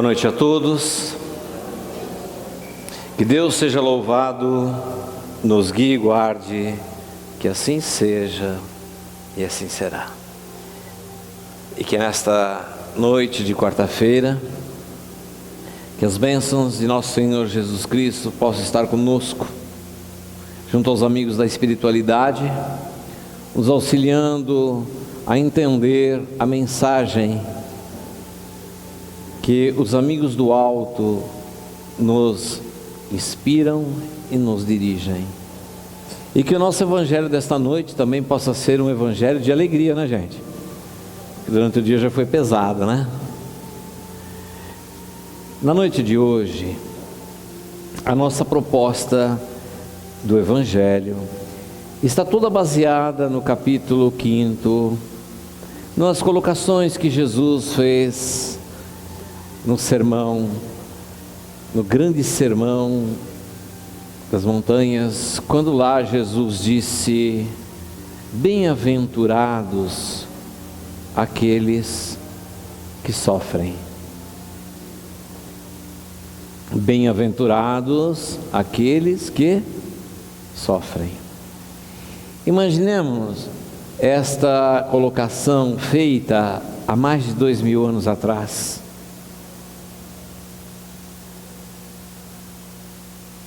noite a todos. Que Deus seja louvado, nos guie e guarde, que assim seja e assim será. E que nesta noite de quarta-feira, que as bênçãos de nosso Senhor Jesus Cristo possam estar conosco, junto aos amigos da espiritualidade, nos auxiliando a entender a mensagem que os amigos do alto nos inspiram e nos dirigem. E que o nosso evangelho desta noite também possa ser um evangelho de alegria, né, gente? Durante o dia já foi pesado, né? Na noite de hoje, a nossa proposta do evangelho está toda baseada no capítulo 5, nas colocações que Jesus fez no sermão, no grande sermão das montanhas, quando lá Jesus disse: bem-aventurados aqueles que sofrem. Bem-aventurados aqueles que sofrem. Imaginemos esta colocação feita há mais de 2000 anos atrás.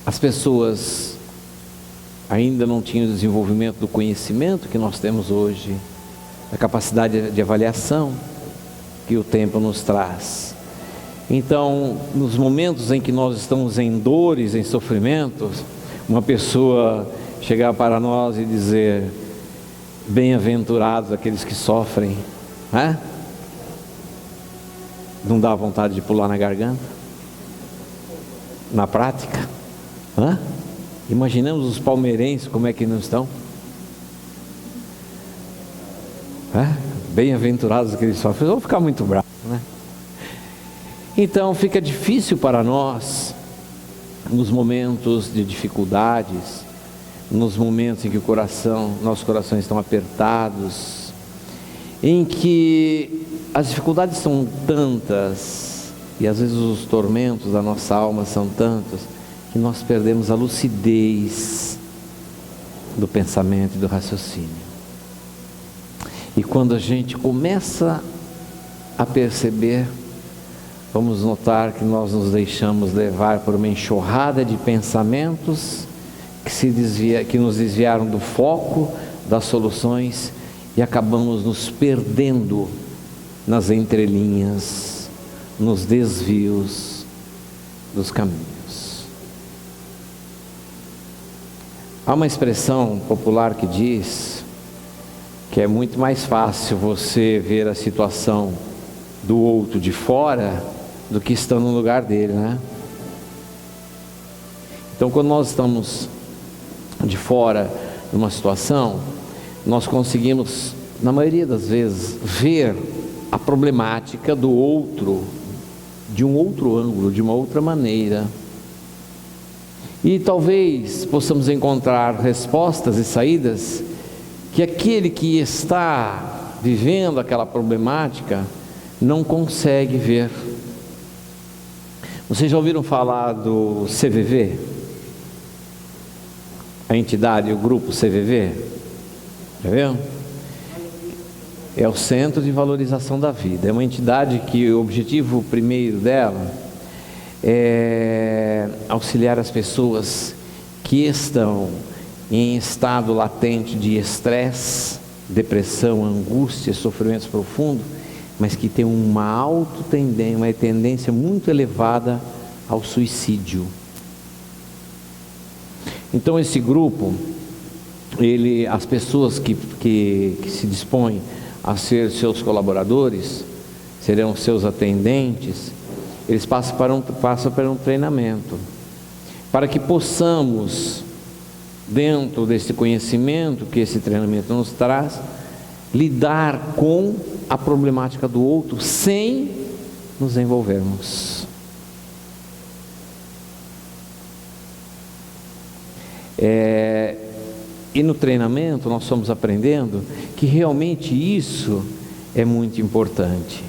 As pessoas ainda não tinham o desenvolvimento do conhecimento que nós temos hoje, a capacidade de avaliação que o tempo nos traz. Então, nos momentos em que nós estamos em dores, em sofrimentos, uma pessoa chegar para nós e dizer: bem-aventurados aqueles que sofrem, né? Não dá vontade de pular na garganta? Na prática? Imaginamos os palmeirenses como é que não estão? Bem-aventurados aqueles que sofrem. Vão ficar muito bravos, né? Então fica difícil para nós, nos momentos de dificuldades, nos momentos em que nossos corações estão apertados, em que as dificuldades são tantas, e às vezes os tormentos da nossa alma são tantos, que nós perdemos a lucidez do pensamento e do raciocínio. E quando a gente começa a perceber, vamos notar que nós nos deixamos levar por uma enxurrada de pensamentos que nos desviaram do foco das soluções e acabamos nos perdendo nas entrelinhas, nos desvios dos caminhos. Há uma expressão popular que diz que é muito mais fácil você ver a situação do outro de fora do que estando no lugar dele, né? Então, quando nós estamos de fora de uma situação, nós conseguimos, na maioria das vezes, ver a problemática do outro de um outro ângulo, de uma outra maneira. E talvez possamos encontrar respostas e saídas que aquele que está vivendo aquela problemática não consegue ver. Vocês já ouviram falar do CVV? A entidade, o grupo CVV? Já viram? É o Centro de Valorização da Vida. É uma entidade que o objetivo primeiro dela é auxiliar as pessoas que estão em estado latente de estresse, depressão, angústia, sofrimentos profundos, mas que tem uma tendência muito elevada ao suicídio. Então esse grupo, as pessoas que se dispõem a ser seus colaboradores, serão seus atendentes, eles passam por um treinamento, para que possamos, dentro desse conhecimento que esse treinamento nos traz, lidar com a problemática do outro sem nos envolvermos. E no treinamento nós estamos aprendendo que realmente isso é muito importante.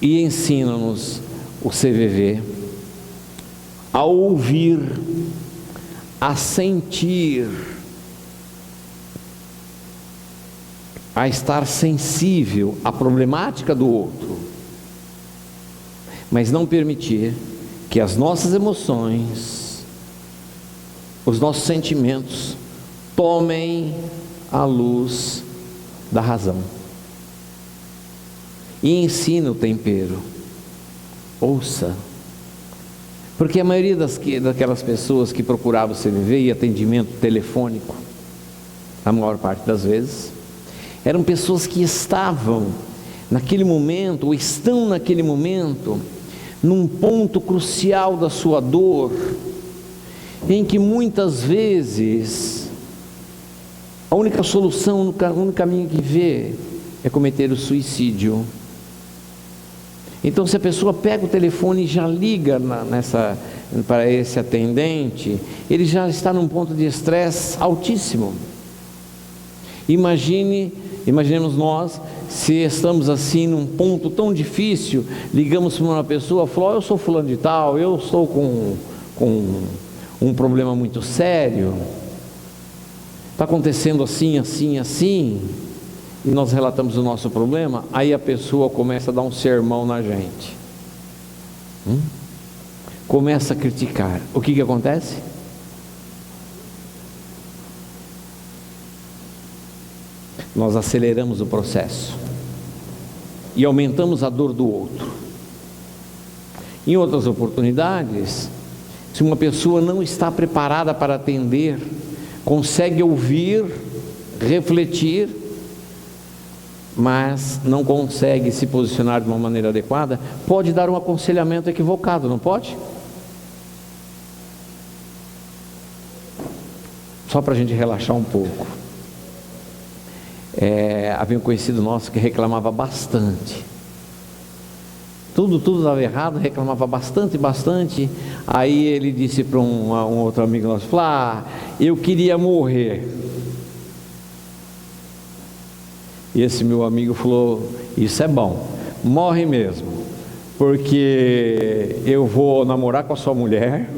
E ensina-nos o CVV a ouvir, a sentir, a estar sensível à problemática do outro, mas não permitir que as nossas emoções, os nossos sentimentos tomem a luz da razão. E ensina o tempero. Ouça. Porque a maioria daquelas pessoas que procuravam o CVV e atendimento telefônico, a maior parte das vezes, eram pessoas que estavam naquele momento, ou estão naquele momento, num ponto crucial da sua dor, em que muitas vezes a única solução, o único caminho que vê é cometer o suicídio. Então, se a pessoa pega o telefone e já liga para esse atendente, ele já está num ponto de estresse altíssimo. Imaginemos nós, se estamos assim num ponto tão difícil, ligamos para uma pessoa, falou: eu sou fulano de tal, eu estou com um problema muito sério, está acontecendo assim, assim, assim, e nós relatamos o nosso problema. Aí a pessoa começa a dar um sermão na gente, começa a criticar. O que acontece? Nós aceleramos o processo e aumentamos a dor do outro. Em outras oportunidades, se uma pessoa não está preparada para atender, consegue ouvir, refletir, mas não consegue se posicionar de uma maneira adequada, pode dar um aconselhamento equivocado, não pode? Só para a gente relaxar um pouco. Havia um conhecido nosso que reclamava bastante. Tudo dava errado, reclamava bastante. Aí ele disse para um outro amigo nosso, falou: eu queria morrer. E esse meu amigo falou: isso é bom, morre mesmo, porque eu vou namorar com a sua mulher,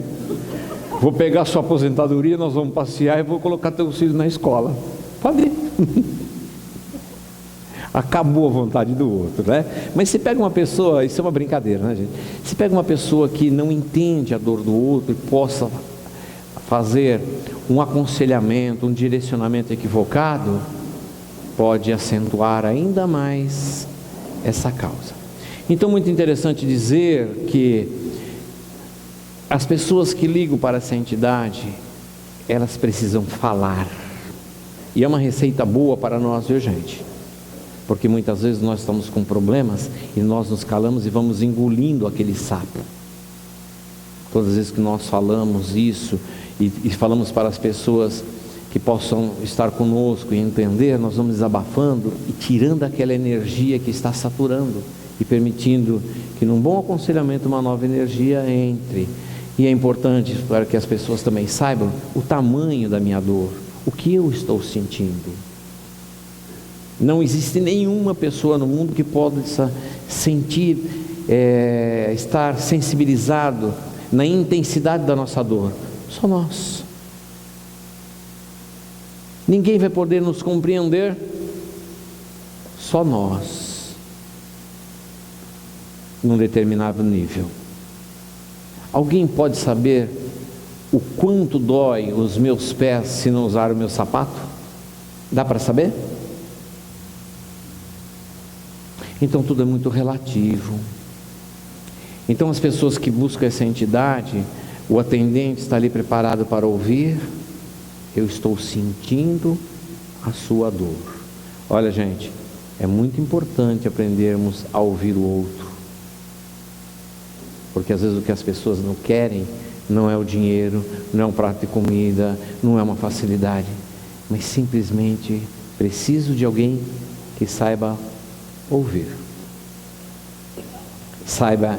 vou pegar a sua aposentadoria, nós vamos passear e vou colocar teus filhos na escola. Pode ir. Acabou a vontade do outro, né? Mas se pega uma pessoa, isso é uma brincadeira, né, gente? Se pega uma pessoa que não entende a dor do outro e possa fazer um aconselhamento, um direcionamento equivocado, pode acentuar ainda mais essa causa. Então, muito interessante dizer que as pessoas que ligam para essa entidade, elas precisam falar. E é uma receita boa para nós, viu, gente? Porque muitas vezes nós estamos com problemas e nós nos calamos e vamos engolindo aquele sapo. Todas as vezes que nós falamos isso e falamos para as pessoas que possam estar conosco e entender, nós vamos desabafando e tirando aquela energia que está saturando e permitindo que num bom aconselhamento uma nova energia entre. E é importante para que as pessoas também saibam o tamanho da minha dor, o que eu estou sentindo. Não existe nenhuma pessoa no mundo que possa sentir, estar sensibilizado na intensidade da nossa dor. Só nós. Ninguém vai poder nos compreender. Só nós. Num determinado nível. Alguém pode saber o quanto dói os meus pés se não usar o meu sapato? Dá para saber? Então tudo é muito relativo. Então as pessoas que buscam essa entidade, o atendente está ali preparado para ouvir: eu estou sentindo a sua dor. Olha, gente, é muito importante aprendermos a ouvir o outro, porque às vezes o que as pessoas não querem não é o dinheiro, não é um prato de comida, não é uma facilidade, mas simplesmente preciso de alguém que saiba ouvir, saiba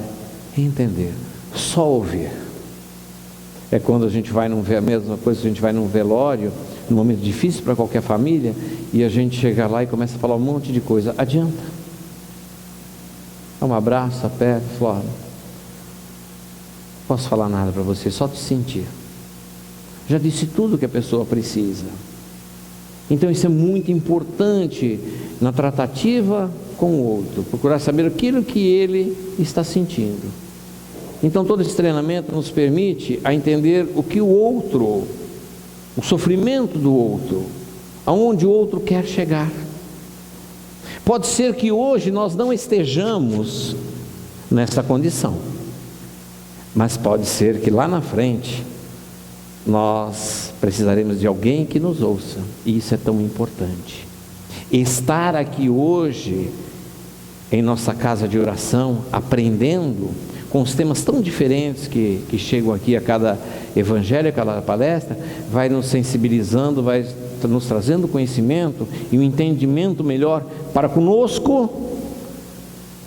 entender. Só ouvir. É quando a gente vai a mesma coisa, a gente vai num velório, num momento difícil para qualquer família, e a gente chega lá e começa a falar um monte de coisa. Adianta? um abraço, aperta, fala: não posso falar nada para você, só te sentir. Já disse tudo que a pessoa precisa. Então isso é muito importante na tratativa com o outro, procurar saber aquilo que ele está sentindo. Então todo esse treinamento nos permite a entender o que o outro, o sofrimento do outro, aonde o outro quer chegar. Pode ser que hoje nós não estejamos nessa condição, mas pode ser que lá na frente nós precisaremos de alguém que nos ouça, e isso é tão importante. Estar aqui hoje em nossa casa de oração, aprendendo com os temas tão diferentes que chegam aqui a cada evangelho, a cada palestra, vai nos sensibilizando, vai nos trazendo conhecimento e um entendimento melhor para conosco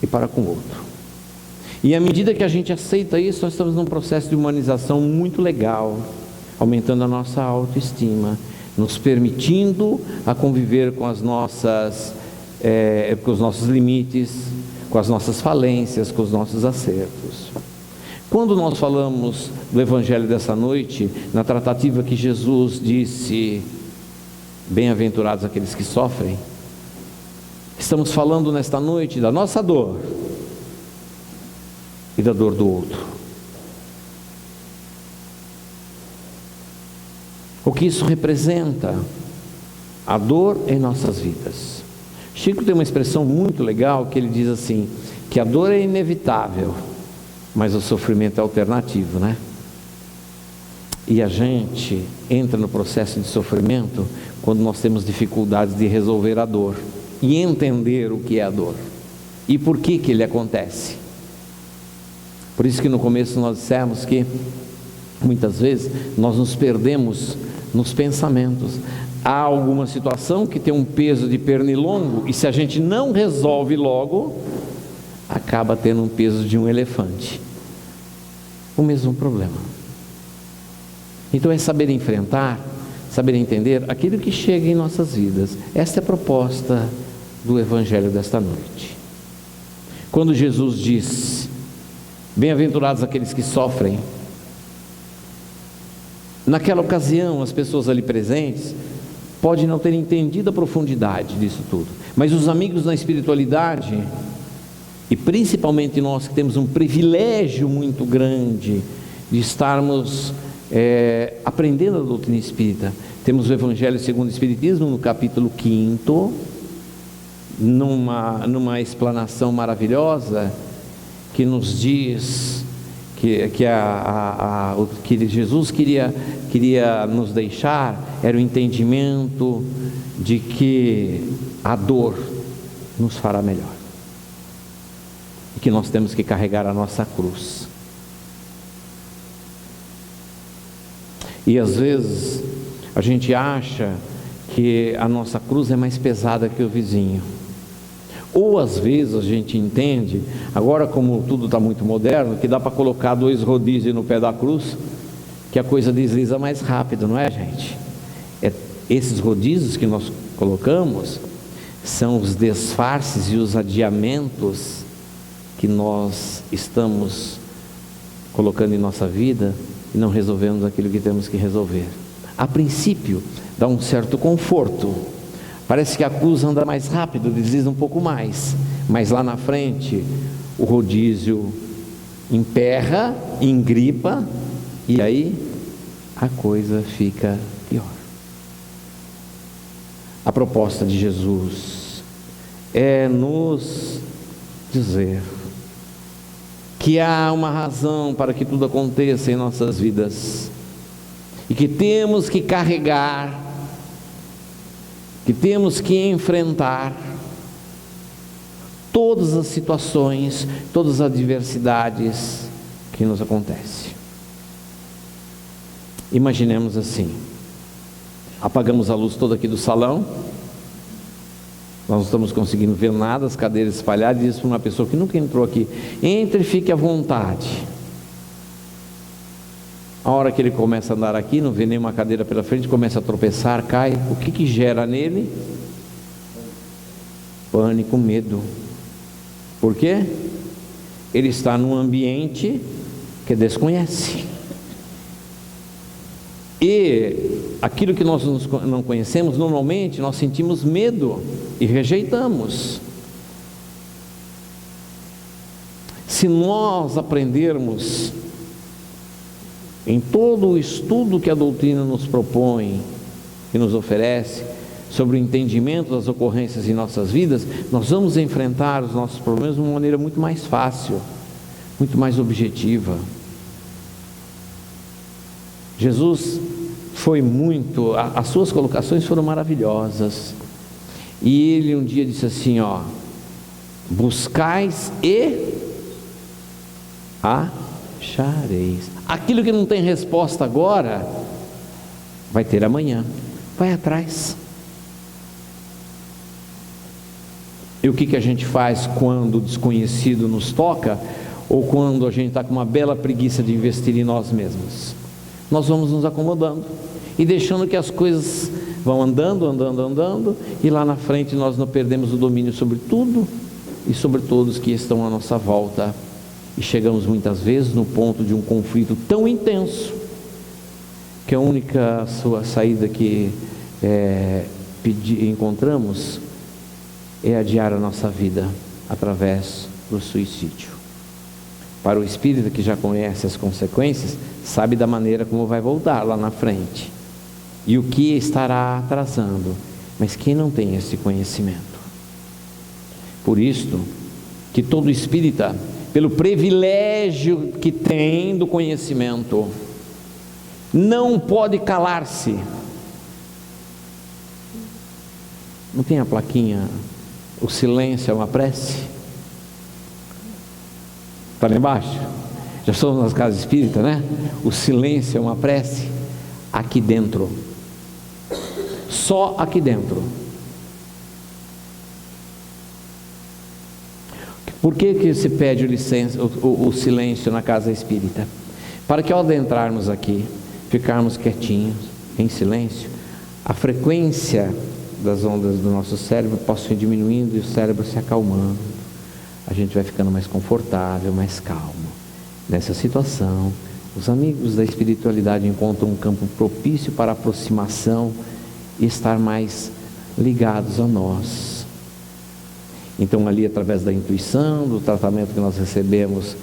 e para com o outro. E à medida que a gente aceita isso, nós estamos num processo de humanização muito legal, aumentando a nossa autoestima, nos permitindo a conviver com as nossas, com os nossos limites, com as nossas falências, com os nossos acertos. Quando nós falamos do Evangelho dessa noite, na tratativa que Jesus disse: bem-aventurados aqueles que sofrem, estamos falando nesta noite da nossa dor e da dor do outro. O que isso representa? A dor em nossas vidas. Chico tem uma expressão muito legal que ele diz assim, que a dor é inevitável, mas o sofrimento é alternativo, né? E a gente entra no processo de sofrimento quando nós temos dificuldades de resolver a dor e entender o que é a dor e por que ele acontece. Por isso que no começo nós dissemos que muitas vezes nós nos perdemos nos pensamentos. Há alguma situação que tem um peso de pernilongo e se a gente não resolve logo, acaba tendo um peso de um elefante. O mesmo problema. Então é saber enfrentar, saber entender aquilo que chega em nossas vidas. Esta é a proposta do Evangelho desta noite. Quando Jesus diz: bem-aventurados aqueles que sofrem, naquela ocasião as pessoas ali presentes podem não ter entendido a profundidade disso tudo, mas os amigos na espiritualidade, e principalmente nós que temos um privilégio muito grande de estarmos aprendendo a doutrina espírita, temos o Evangelho segundo o Espiritismo no capítulo 5º, numa explanação maravilhosa que nos diz o que Jesus queria nos deixar era o entendimento de que a dor nos fará melhor e que nós temos que carregar a nossa cruz. E às vezes a gente acha que a nossa cruz é mais pesada que o vizinho. Ou às vezes a gente entende, agora como tudo está muito moderno, que dá para colocar 2 rodízios no pé da cruz, que a coisa desliza mais rápido, não é, gente? Esses rodízios que nós colocamos são os disfarces e os adiamentos que nós estamos colocando em nossa vida e não resolvemos aquilo que temos que resolver. A princípio dá um certo conforto, parece que a cruz anda mais rápido, desliza um pouco mais, mas lá na frente o rodízio emperra, engripa, e aí a coisa fica pior. A proposta de Jesus é nos dizer que há uma razão para que tudo aconteça em nossas vidas e que temos que carregar, que temos que enfrentar todas as situações, todas as adversidades que nos acontecem. Imaginemos assim: apagamos a luz toda aqui do salão, nós não estamos conseguindo ver nada, as cadeiras espalhadas, e diz para uma pessoa que nunca entrou aqui: entre e fique à vontade. A hora que ele começa a andar aqui, não vê nenhuma cadeira pela frente, começa a tropeçar, cai, o que gera nele? Pânico, medo. Por quê? ele está num ambiente que desconhece. E aquilo que nós não conhecemos, normalmente nós sentimos medo e rejeitamos. Se nós aprendermos em todo o estudo que a doutrina nos propõe e nos oferece sobre o entendimento das ocorrências em nossas vidas, nós vamos enfrentar os nossos problemas de uma maneira muito mais fácil, muito mais objetiva. Jesus foi muito, as suas colocações foram maravilhosas, e ele um dia disse assim, buscais e achareis. Aquilo que não tem resposta agora, vai ter amanhã. Vai atrás. E o que a gente faz quando o desconhecido nos toca, ou quando a gente está com uma bela preguiça de investir em nós mesmos? Nós vamos nos acomodando e deixando que as coisas vão andando, e lá na frente nós não perdemos o domínio sobre tudo e sobre todos que estão à nossa volta, e chegamos muitas vezes no ponto de um conflito tão intenso que a única sua saída que encontramos é adiar a nossa vida através do suicídio. Para o espírita que já conhece as consequências, sabe da maneira como vai voltar lá na frente e o que estará atrasando. Mas quem não tem esse conhecimento? Por isto que todo espírita, pelo privilégio que tem do conhecimento, não pode calar-se. Não tem a plaquinha, o silêncio é uma prece? Está lá embaixo? Já somos nas casas espíritas, né? O silêncio é uma prece. Aqui dentro, só aqui dentro. Por que se pede o silêncio na casa espírita? Para que ao adentrarmos aqui, ficarmos quietinhos, em silêncio, a frequência das ondas do nosso cérebro possa ir diminuindo e o cérebro se acalmando. A gente vai ficando mais confortável, mais calmo. Nessa situação, os amigos da espiritualidade encontram um campo propício para a aproximação e estar mais ligados a nós. Então ali, através da intuição, do tratamento que nós recebemos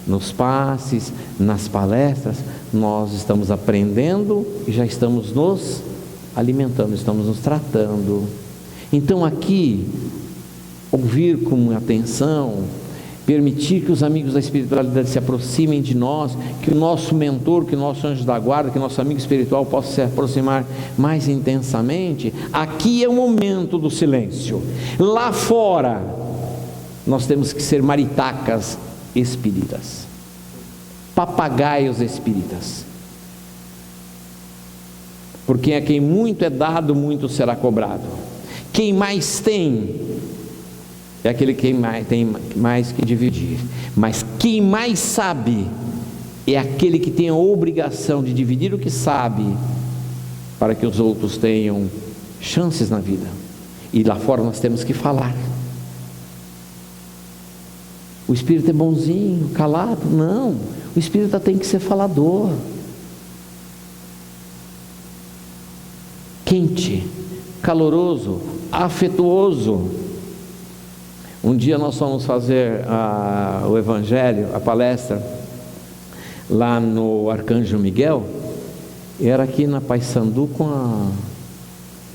nos passes, nas palestras, nós estamos aprendendo e já estamos nos alimentando, estamos nos tratando. Então aqui, ouvir com atenção, permitir que os amigos da espiritualidade se aproximem de nós, que o nosso mentor, que o nosso anjo da guarda, que o nosso amigo espiritual possa se aproximar mais intensamente. Aqui é o momento do silêncio. Lá fora, nós temos que ser maritacas espíritas, papagaios espíritas, porque a quem muito é dado, muito será cobrado. Quem mais tem é aquele que tem mais que dividir, mas quem mais sabe é aquele que tem a obrigação de dividir o que sabe, para que os outros tenham chances na vida. E lá fora nós temos que falar. O espírito é bonzinho, calado? Não, o espírito tem que ser falador, quente, caloroso, afetuoso. Um dia nós fomos fazer o evangelho, a palestra, lá no Arcanjo Miguel, e era aqui na Paissandu,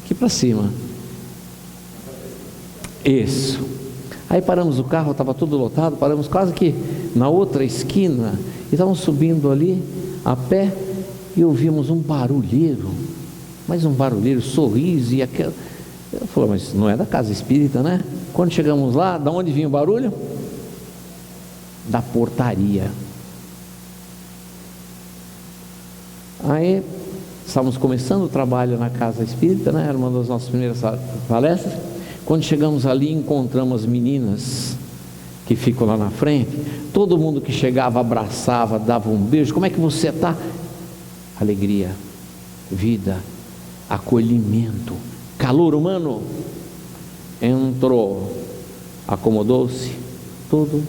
aqui para cima. Isso. Aí paramos o carro, estava tudo lotado, paramos quase que na outra esquina, e estávamos subindo ali, a pé, e ouvimos um barulheiro, mas um barulheiro, sorriso, e aquela... Eu falei, mas não é da casa espírita, né? Quando chegamos lá, de onde vinha o barulho? Da portaria. Aí, estávamos começando o trabalho na casa espírita, né? Era uma das nossas primeiras palestras. Quando chegamos ali, encontramos as meninas que ficam lá na frente. Todo mundo que chegava abraçava, dava um beijo. Como é que você está? Alegria, vida, acolhimento, calor humano. Entrou, acomodou-se, tudo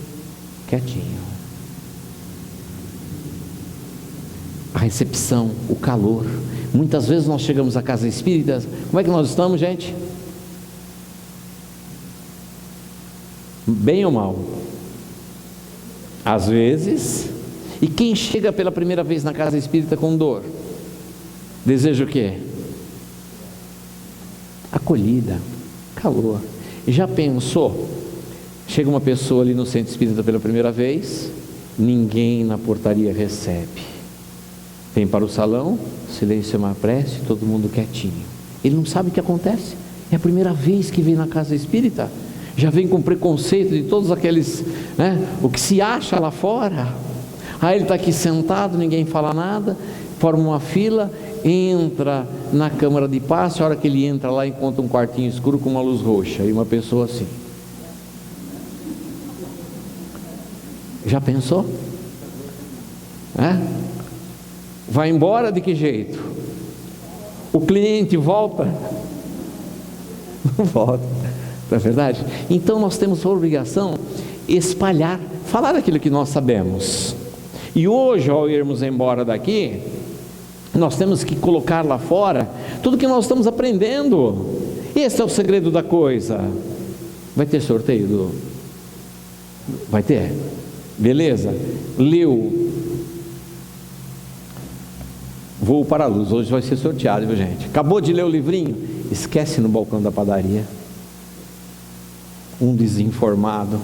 quietinho. A recepção, o calor. Muitas vezes nós chegamos à casa espírita, como é que nós estamos, gente? Bem ou mal? Às vezes. E quem chega pela primeira vez na casa espírita com dor, deseja o quê? Acolhida, calor. Já pensou? Chega uma pessoa ali no centro espírita pela primeira vez, ninguém na portaria recebe. Vem para o salão, silêncio é uma prece, todo mundo quietinho. Ele não sabe o que acontece. É a primeira vez que vem na casa espírita. Já vem com preconceito de todos aqueles, o que se acha lá fora. Aí ele está aqui sentado, ninguém fala nada, forma uma fila, entra na câmara de passe. A hora que ele entra lá, encontra um quartinho escuro com uma luz roxa e uma pessoa assim. Já pensou? Vai embora de que jeito? O cliente volta? Não volta, não é verdade? Então nós temos a obrigação de espalhar, falar aquilo que nós sabemos. E hoje, ao irmos embora daqui, nós temos que colocar lá fora tudo que nós estamos aprendendo. Esse é o segredo da coisa. Vai ter sorteio Vai ter? Beleza? Leu Voo para a Luz, hoje vai ser sorteado, viu, gente? Acabou de ler o livrinho? Esquece no balcão da padaria. Um desinformado.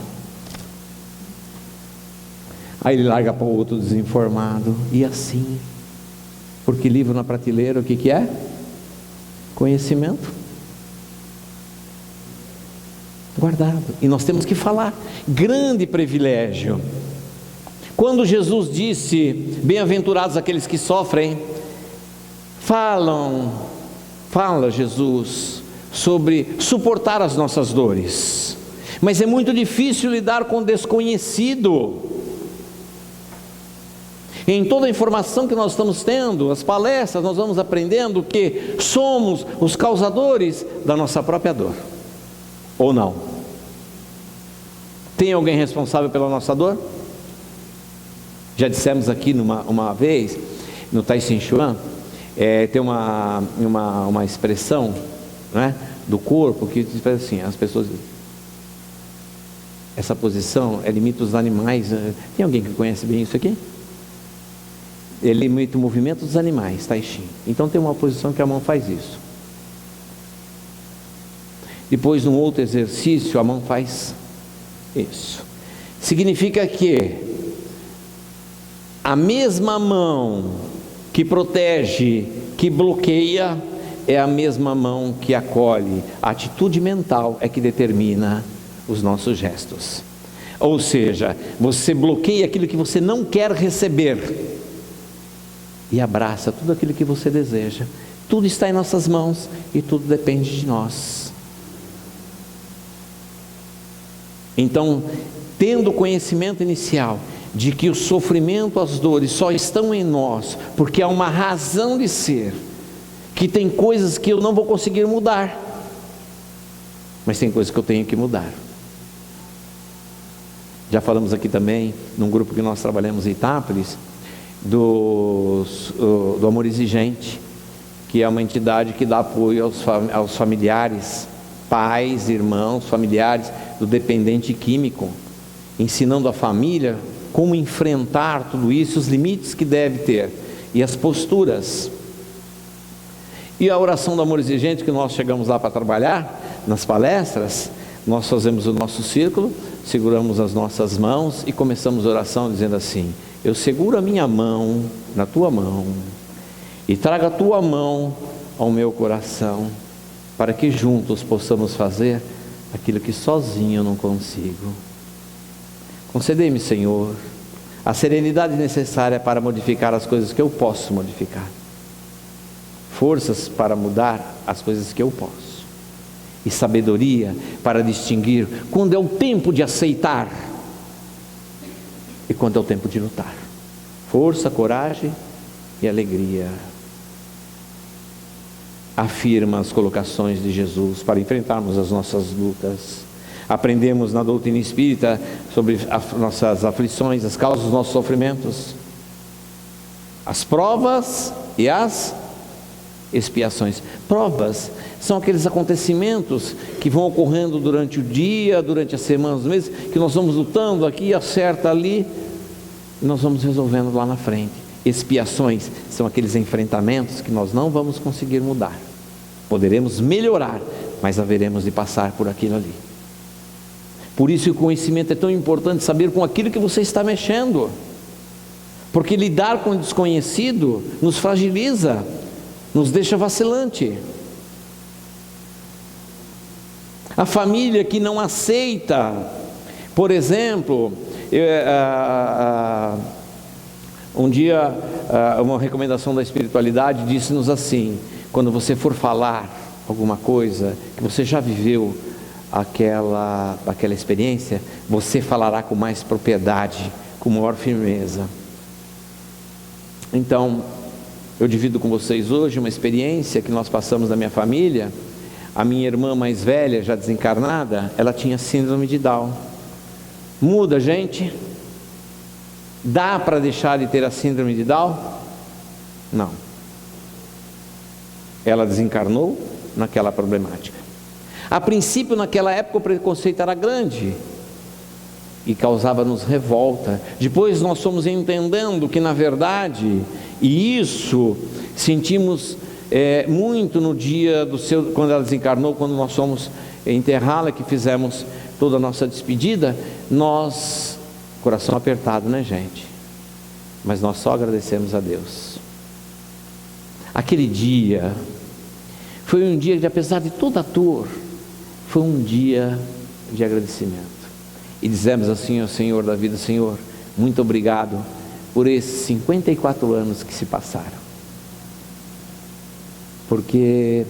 Aí ele larga para o outro desinformado. E assim. Porque livro na prateleira, o que é? Conhecimento. Guardado. E nós temos que falar. Grande privilégio. Quando Jesus disse, bem-aventurados aqueles que sofrem, fala Jesus sobre suportar as nossas dores. Mas é muito difícil lidar com o desconhecido. Em toda a informação que nós estamos tendo, as palestras, nós vamos aprendendo que somos os causadores da nossa própria dor. Ou não? Tem alguém responsável pela nossa dor? Já dissemos aqui uma vez, no Tai-Shin Chuan, tem uma expressão, do corpo que diz assim, as pessoas, essa posição limita os animais. Tem alguém que conhece bem isso aqui? Ele limita o movimento dos animais, Tai-Chi. Então tem uma posição que a mão faz isso. Depois, num outro exercício, a mão faz isso. Significa que a mesma mão que protege, que bloqueia, é a mesma mão que acolhe. A atitude mental é que determina os nossos gestos. Ou seja, você bloqueia aquilo que você não quer receber e abraça tudo aquilo que você deseja. Tudo está em nossas mãos e tudo depende de nós. Então, tendo o conhecimento inicial de que o sofrimento, as dores só estão em nós porque há uma razão de ser, que tem coisas que eu não vou conseguir mudar, mas tem coisas que eu tenho que mudar. Já falamos aqui também, num grupo que nós trabalhamos em Itápolis, do Amor Exigente, que é uma entidade que dá apoio aos familiares, pais, irmãos, familiares do dependente químico, ensinando a família como enfrentar tudo isso, os limites que deve ter e as posturas. E a oração do Amor Exigente, que nós chegamos lá para trabalhar nas palestras, nós fazemos o nosso círculo, seguramos as nossas mãos e começamos a oração dizendo assim: eu seguro a minha mão na tua mão e trago a tua mão ao meu coração, para que juntos possamos fazer aquilo que sozinho eu não consigo. Concedei-me, Senhor, a serenidade necessária para modificar as coisas que eu posso modificar, forças para mudar as coisas que eu posso, e sabedoria para distinguir quando é o tempo de aceitar e quando é o tempo de lutar. Força, coragem e alegria. Afirma as colocações de Jesus para enfrentarmos as nossas lutas. Aprendemos na doutrina espírita sobre as nossas aflições, as causas dos nossos sofrimentos, as provas e as expiações. Provas são aqueles acontecimentos que vão ocorrendo durante o dia, durante as semanas, os meses, que nós vamos lutando aqui, acerta ali, e nós vamos resolvendo lá na frente. Expiações são aqueles enfrentamentos que nós não vamos conseguir mudar. Poderemos melhorar, mas haveremos de passar por aquilo ali. Por isso o conhecimento é tão importante, saber com aquilo que você está mexendo, porque lidar com o desconhecido nos fragiliza, nos deixa vacilante. A família que não aceita, por exemplo, um dia uma recomendação da espiritualidade disse-nos assim: quando você for falar alguma coisa que você já viveu aquela experiência, você falará com mais propriedade, com maior firmeza. Então, eu divido com vocês hoje uma experiência que nós passamos na minha família. A minha irmã mais velha, já desencarnada, ela tinha síndrome de Down. Muda, gente? Dá para deixar de ter a síndrome de Down? Não. Ela desencarnou naquela problemática. A princípio, naquela época, o preconceito era grande e causava-nos revolta. Depois nós fomos entendendo que, na verdade, e isso sentimos muito no dia quando ela desencarnou, quando nós fomos enterrá-la, que fizemos toda a nossa despedida, nós, coração apertado, né, gente? Mas nós só agradecemos a Deus. Aquele dia foi um dia que, apesar de toda a dor, foi um dia de agradecimento. E dizemos assim ao Senhor da vida: Senhor, muito obrigado por esses 54 anos que se passaram, porque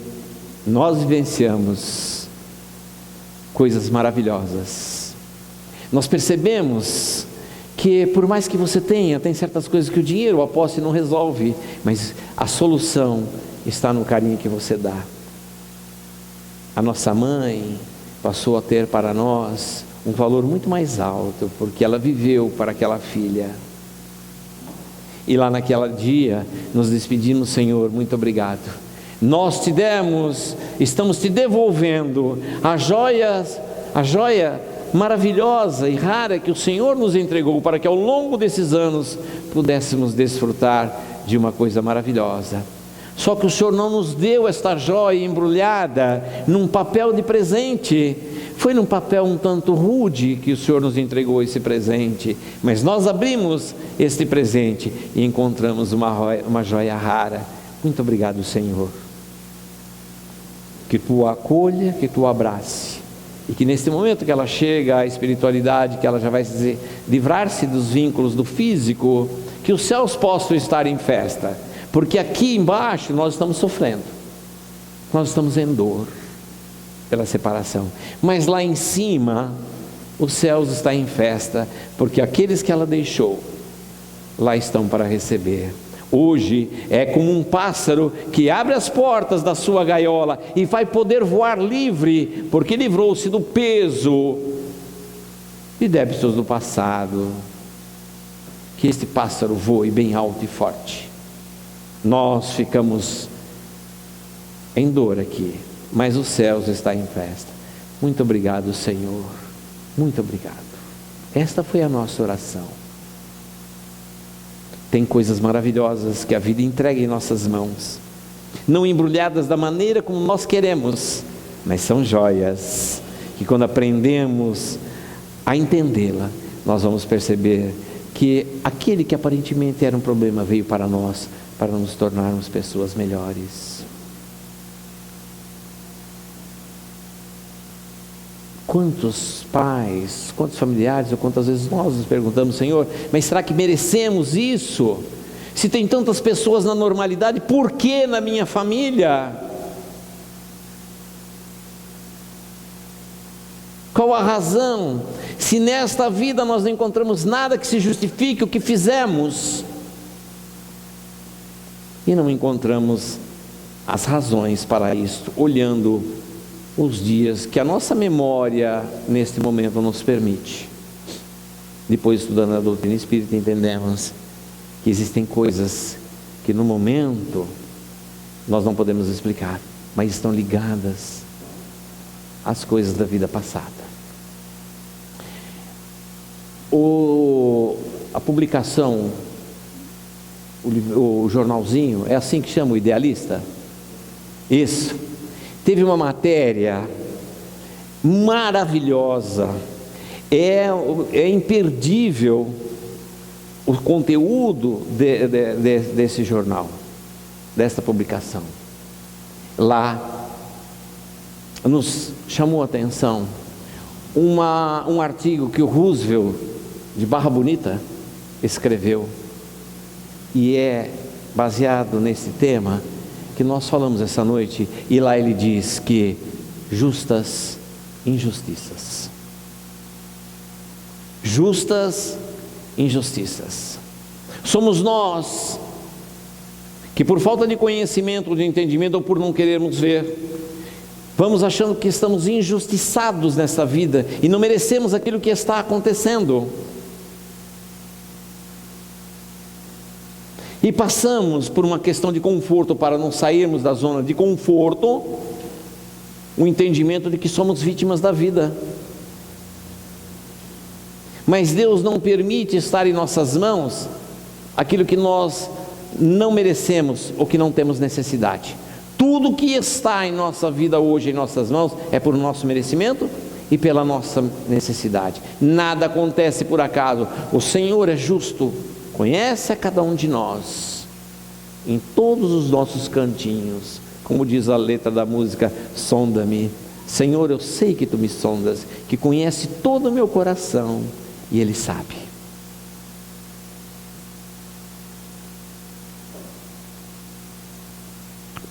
nós vivenciamos coisas maravilhosas. Nós percebemos que, por mais que você tem certas coisas que o dinheiro, a posse não resolve, mas a solução está no carinho que você dá. A nossa mãe passou a ter para nós um valor muito mais alto, porque ela viveu para aquela filha. E lá naquele dia nos despedimos: Senhor, muito obrigado. Nós te demos, estamos te devolvendo a joia maravilhosa e rara que o Senhor nos entregou, para que ao longo desses anos pudéssemos desfrutar de uma coisa maravilhosa. Só que o Senhor não nos deu esta joia embrulhada num papel de presente. Foi num papel um tanto rude que o Senhor nos entregou esse presente, mas nós abrimos este presente e encontramos uma joia rara. Muito obrigado, Senhor. Que tu a acolha, que tu a abrace, e que neste momento que ela chega à espiritualidade, que ela já vai livrar-se dos vínculos do físico, que os céus possam estar em festa, porque aqui embaixo nós estamos sofrendo, nós estamos em dor pela separação, mas lá em cima os céus estão em festa, porque aqueles que ela deixou lá estão para receber. Hoje é como um pássaro que abre as portas da sua gaiola e vai poder voar livre, porque livrou-se do peso de débitos do passado. Que este pássaro voe bem alto e forte. Nós ficamos em dor aqui, mas os céus estão em festa. Muito obrigado, Senhor, muito obrigado. Esta foi a nossa oração. Tem coisas maravilhosas que a vida entrega em nossas mãos, não embrulhadas da maneira como nós queremos, mas são joias que, quando aprendemos a entendê-la, nós vamos perceber que aquele que aparentemente era um problema veio para nós, para nos tornarmos pessoas melhores. Quantos pais, quantos familiares, ou quantas vezes nós nos perguntamos: Senhor, mas será que merecemos isso? Se tem tantas pessoas na normalidade, por que na minha família? Qual a razão? Se nesta vida nós não encontramos nada que se justifique o que fizemos, e não encontramos as razões para isto, olhando os dias que a nossa memória neste momento nos permite. Depois, estudando a doutrina espírita, entendemos que existem coisas que no momento nós não podemos explicar, mas estão ligadas às coisas da vida passada. A publicação, o jornalzinho, é assim que chama, o Idealista? Isso. Teve uma matéria maravilhosa, é imperdível o conteúdo desse jornal, desta publicação. Lá nos chamou a atenção um artigo que o Roosevelt, de Barra Bonita, escreveu, e é baseado nesse tema que nós falamos essa noite. E lá ele diz que justas injustiças, somos nós que, por falta de conhecimento, de entendimento, ou por não querermos ver, vamos achando que estamos injustiçados nessa vida e não merecemos aquilo que está acontecendo. E passamos por uma questão de conforto, para não sairmos da zona de conforto, o entendimento de que somos vítimas da vida. Mas Deus não permite estar em nossas mãos aquilo que nós não merecemos ou que não temos necessidade. Tudo que está em nossa vida hoje, em nossas mãos, é por nosso merecimento e pela nossa necessidade. Nada acontece por acaso. O Senhor é justo, conhece a cada um de nós, em todos os nossos cantinhos, como diz a letra da música, sonda-me. Senhor, eu sei que Tu me sondas, que conhece todo o meu coração, e Ele sabe.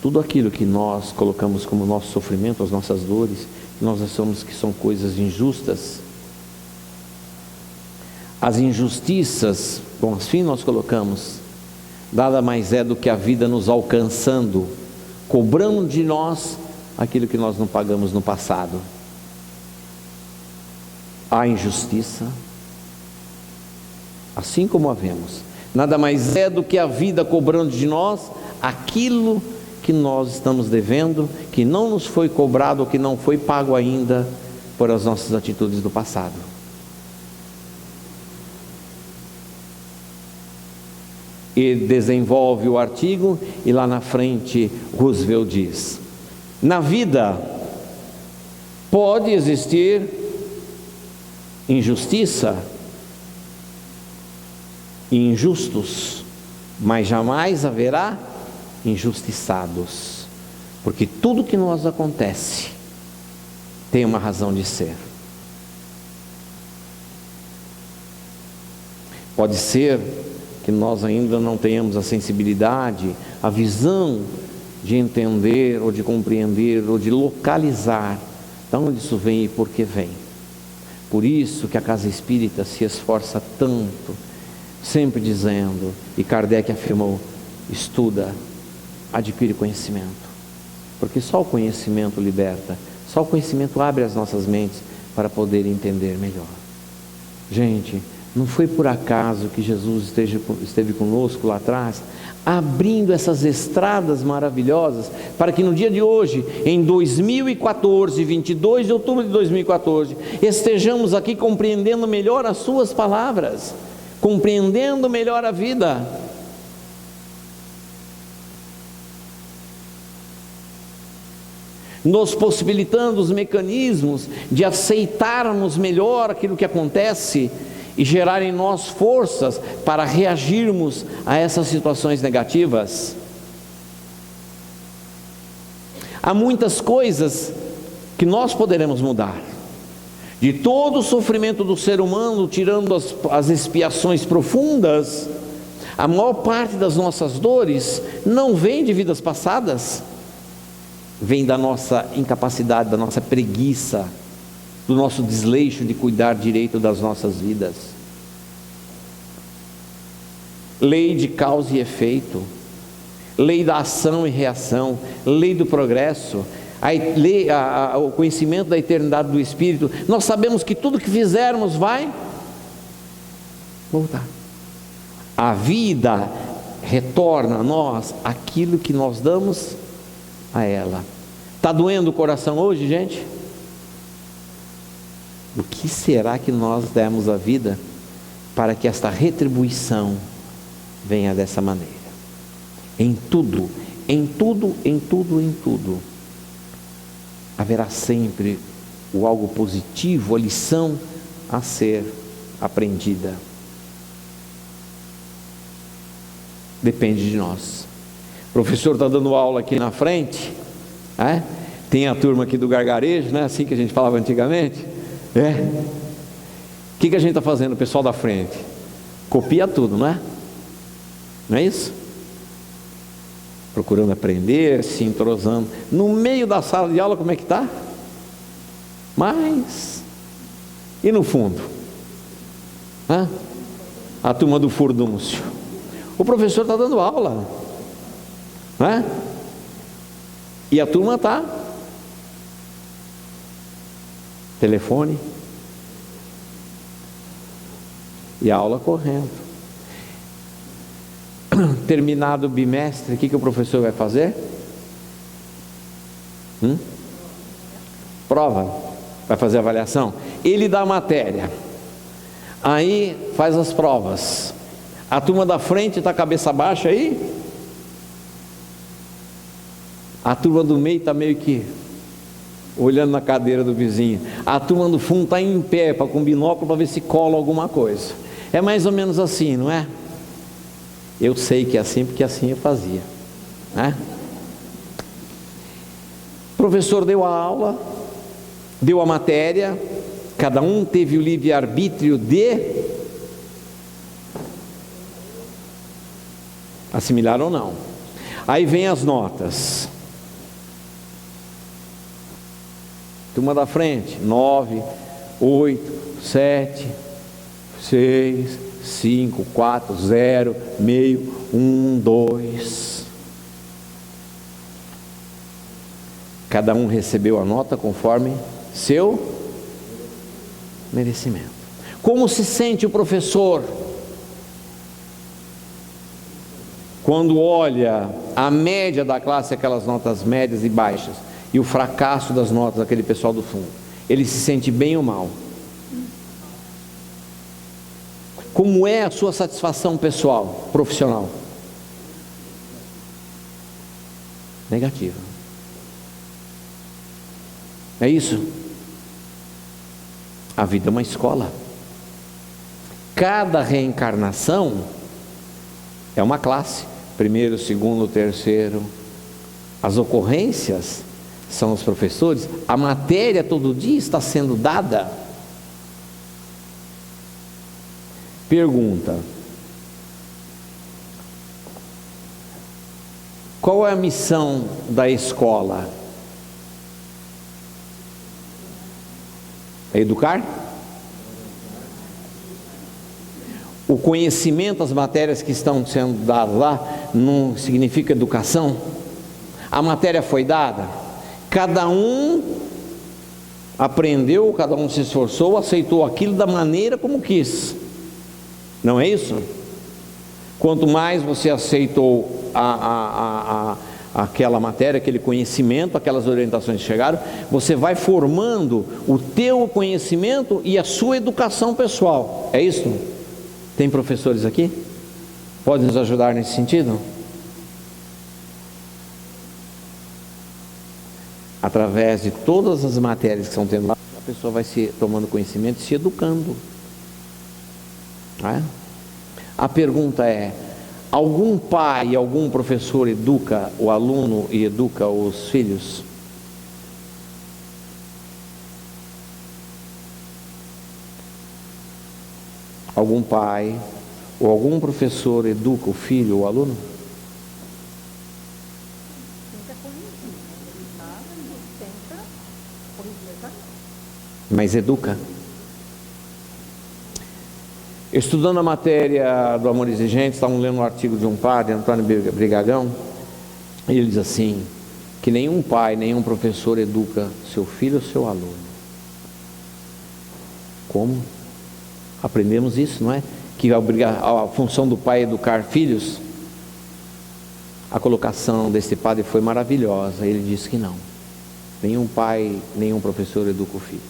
Tudo aquilo que nós colocamos como nosso sofrimento, as nossas dores, que nós achamos que são coisas injustas, as injustiças, bom, assim nós colocamos, nada mais é do que a vida nos alcançando, cobrando de nós aquilo que nós não pagamos no passado. A injustiça, assim como a vemos, nada mais é do que a vida cobrando de nós aquilo que nós estamos devendo, que não nos foi cobrado, ou que não foi pago ainda por as nossas atitudes do passado. E desenvolve o artigo, e lá na frente Roosevelt diz: na vida pode existir injustiça e injustos, mas jamais haverá injustiçados, porque tudo que nos acontece tem uma razão de ser. Pode ser que nós ainda não tenhamos a sensibilidade, a visão de entender, ou de compreender, ou de localizar de onde isso vem e por que vem. Por isso que a Casa Espírita se esforça tanto, sempre dizendo, e Kardec afirmou: estuda, adquire conhecimento, porque só o conhecimento liberta, só o conhecimento abre as nossas mentes para poder entender melhor. Gente, não foi por acaso que Jesus esteve conosco lá atrás, abrindo essas estradas maravilhosas, para que no dia de hoje, em 2014, 22 de outubro de 2014, estejamos aqui compreendendo melhor as suas palavras, compreendendo melhor a vida. Nos possibilitando os mecanismos de aceitarmos melhor aquilo que acontece e gerar em nós forças para reagirmos a essas situações negativas. Há muitas coisas que nós poderemos mudar. De todo o sofrimento do ser humano, tirando as expiações profundas, a maior parte das nossas dores não vem de vidas passadas, vem da nossa incapacidade, da nossa preguiça, do nosso desleixo de cuidar direito das nossas vidas. Lei de causa e efeito, lei da ação e reação, lei do progresso. o conhecimento da eternidade do Espírito, nós sabemos que tudo que fizermos vai voltar. A vida retorna a nós aquilo que nós damos a ela. Está doendo o coração hoje, gente? O que será que nós demos à vida para que esta retribuição venha dessa maneira? Em tudo, em tudo, em tudo, em tudo, haverá sempre o algo positivo, a lição a ser aprendida. Depende de nós. O professor está dando aula aqui na frente, tem a turma aqui do gargarejo, não é assim que a gente falava antigamente? O que a gente está fazendo, o pessoal da frente? Copia tudo, não é? Não é isso? Procurando aprender, se entrosando. No meio da sala de aula, como é que está? Mas, e no fundo? A turma do furdúncio. O professor está dando aula, não é? E a turma está. Telefone. E a aula correndo. Terminado o bimestre, o que o professor vai fazer? Prova. Vai fazer avaliação. Ele dá a matéria. Aí faz as provas. A turma da frente está cabeça baixa aí. A turma do meio está meio que olhando na cadeira do vizinho. A turma do fundo está em pé, com binóculo, para ver se cola alguma coisa. É mais ou menos assim, não é? Eu sei que é assim, porque assim eu fazia, né? O professor deu a aula, deu a matéria, cada um teve o livre-arbítrio de assimilar ou não. Aí vem as notas. Turma da frente, 9, 8, 7, 6, 5, 4, 0, meio, 1, 2. Cada um recebeu a nota conforme seu merecimento. Como se sente o professor quando olha a média da classe, aquelas notas médias e baixas, e o fracasso das notas daquele pessoal do fundo? Ele se sente bem ou mal? Como é a sua satisfação pessoal, profissional? Negativa. É isso? A vida é uma escola. Cada reencarnação é uma classe. Primeiro, segundo, terceiro. As ocorrências são os professores. A matéria todo dia está sendo dada. Pergunta: qual é a missão da escola? É educar? O conhecimento, as matérias que estão sendo dadas lá, não significa educação? A matéria foi dada, cada um aprendeu, cada um se esforçou, aceitou aquilo da maneira como quis. Não é isso? Quanto mais você aceitou aquela matéria, aquele conhecimento, aquelas orientações que chegaram, você vai formando o teu conhecimento e a sua educação pessoal. É isso? Tem professores aqui? Podem nos ajudar nesse sentido? Através de todas as matérias que estão tendo lá, a pessoa vai se tomando conhecimento e se educando. A pergunta é: algum pai, algum professor educa o aluno e educa os filhos? Algum pai ou algum professor educa o filho ou o aluno? Mas educa. Estudando a matéria do Amor Exigente, estavam lendo um artigo de um padre, Antônio Brigagão, e ele diz assim: que nenhum pai, nenhum professor educa seu filho ou seu aluno. Como? Aprendemos isso, não é? Que a função do pai é educar filhos. A colocação desse padre foi maravilhosa. Ele disse que não. Nenhum pai, nenhum professor educa o filho.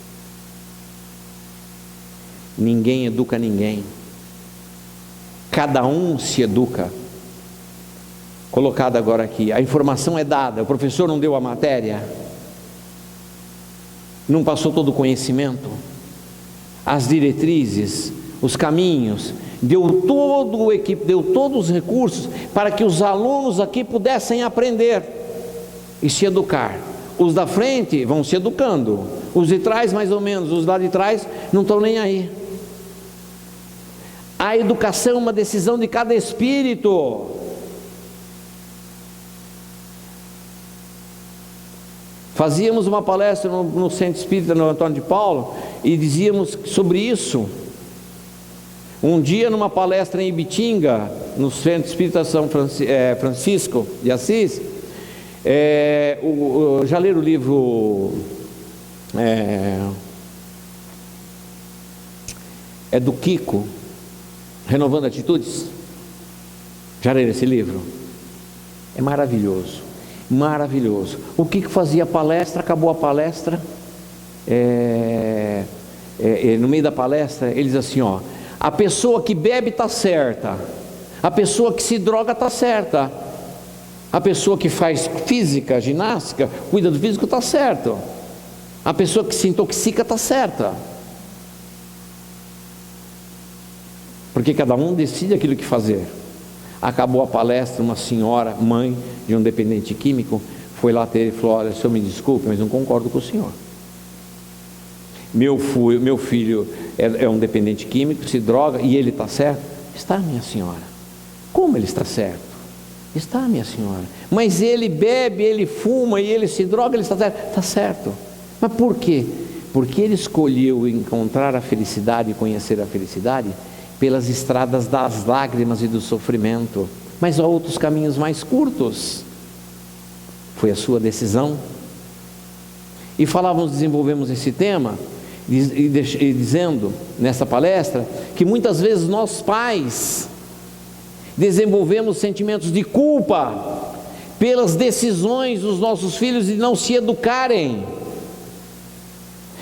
Ninguém educa ninguém. Cada um se educa. Colocado agora aqui, a informação é dada, o professor não deu a matéria, não passou todo o conhecimento, as diretrizes, os caminhos, deu todos os recursos para que os alunos aqui pudessem aprender e se educar. Os da frente vão se educando, os de trás mais ou menos, os lá de trás não estão nem aí. A educação é uma decisão de cada espírito. Fazíamos uma palestra no Centro Espírita, no Antônio de Paulo, e dizíamos sobre isso. Um dia, numa palestra em Ibitinga, no Centro Espírita São Francisco de Assis, já leram o livro do Kiko, Renovando Atitudes? Já leram esse livro? É maravilhoso. Maravilhoso. O que fazia a palestra? Acabou a palestra, no meio da palestra ele diz assim, ó: a pessoa que bebe está certa, a pessoa que se droga está certa, a pessoa que faz física, ginástica, cuida do físico está certo, a pessoa que se intoxica está certa, porque cada um decide aquilo que fazer. Acabou a palestra, uma senhora, mãe de um dependente químico, foi lá ter e falou: olha, o senhor me desculpe, mas não concordo com o senhor. Meu filho é um dependente químico, se droga, e ele está certo? Está, minha senhora. Como ele está certo? Está, minha senhora. Mas ele bebe, ele fuma e ele se droga, ele está certo? Está certo. Mas por quê? Porque ele escolheu encontrar a felicidade e conhecer a felicidade pelas estradas das lágrimas e do sofrimento, mas há outros caminhos mais curtos. Foi a sua decisão. E desenvolvemos esse tema, dizendo nessa palestra, que muitas vezes nós pais desenvolvemos sentimentos de culpa pelas decisões dos nossos filhos de não se educarem,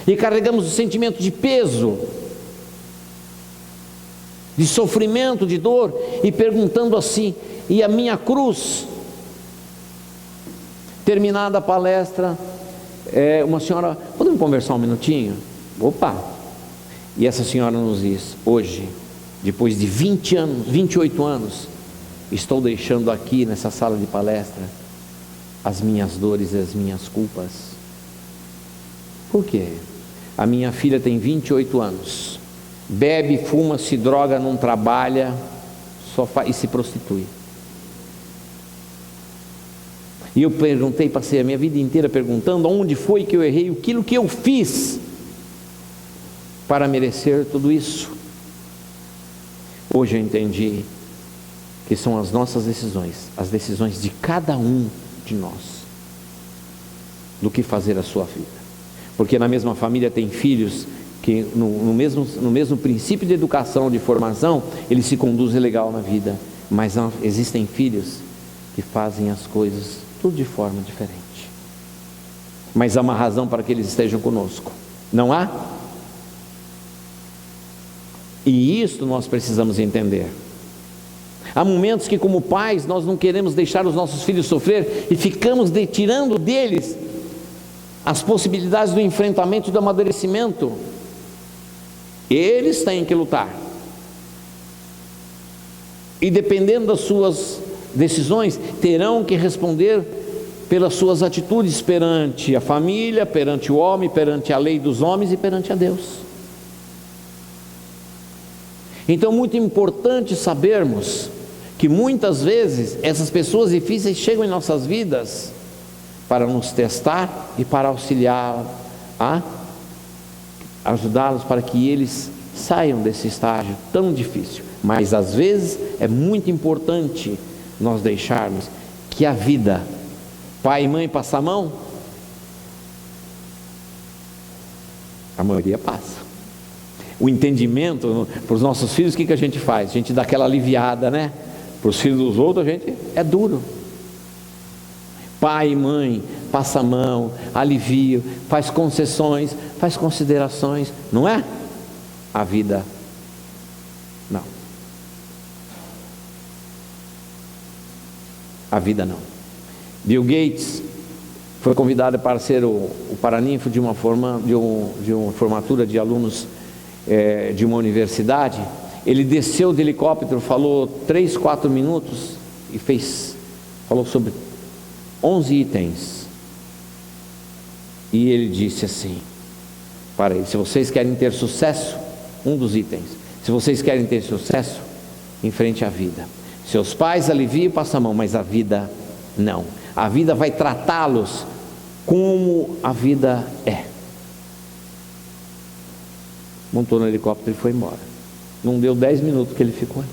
e carregamos o sentimento de peso, de sofrimento, de dor, e perguntando assim: e a minha cruz? Terminada a palestra, uma senhora: podemos conversar um minutinho? Opa! E essa senhora nos diz: hoje, depois de 28 anos, estou deixando aqui nessa sala de palestra as minhas dores e as minhas culpas. Por quê? A minha filha tem 28 anos, bebe, fuma, se droga, não trabalha, e se prostitui. E eu passei a minha vida inteira perguntando onde foi que eu errei, aquilo que eu fiz para merecer tudo isso. Hoje eu entendi que são as nossas decisões, as decisões de cada um de nós, do que fazer a sua vida. Porque na mesma família tem filhos que no mesmo princípio de educação, de formação, eles se conduzem legal na vida, mas existem filhos que fazem as coisas tudo de forma diferente. Mas há uma razão para que eles estejam conosco, não há? E isso nós precisamos entender. Há momentos que, como pais, nós não queremos deixar os nossos filhos sofrer e ficamos tirando deles as possibilidades do enfrentamento e do amadurecimento. Eles têm que lutar, e dependendo das suas decisões, terão que responder pelas suas atitudes perante a família, perante o homem, perante a lei dos homens e perante a Deus. Então, muito importante sabermos que muitas vezes essas pessoas difíceis chegam em nossas vidas para nos testar e para auxiliar ajudá-los para que eles saiam desse estágio tão difícil. Mas às vezes é muito importante nós deixarmos que a vida Pai e mãe passa a mão? A maioria passa. O entendimento para os nossos filhos, o que a gente faz? A gente dá aquela aliviada, né? Para os filhos dos outros, a gente é duro. Pai e mãe passa a mão, alivia, faz concessões, faz considerações, não é? A vida, não. A vida não. Bill Gates foi convidado para ser o paraninfo de uma formatura de alunos de uma universidade. Ele desceu do helicóptero, falou 3, 4 minutos e falou sobre 11 itens. E ele disse assim para ele: se vocês querem ter sucesso, um dos itens, se vocês querem ter sucesso, enfrente a vida. Seus pais aliviam e passam a mão, mas a vida não. A vida vai tratá-los como a vida é. Montou no helicóptero e foi embora. Não deu 10 minutos que ele ficou ali.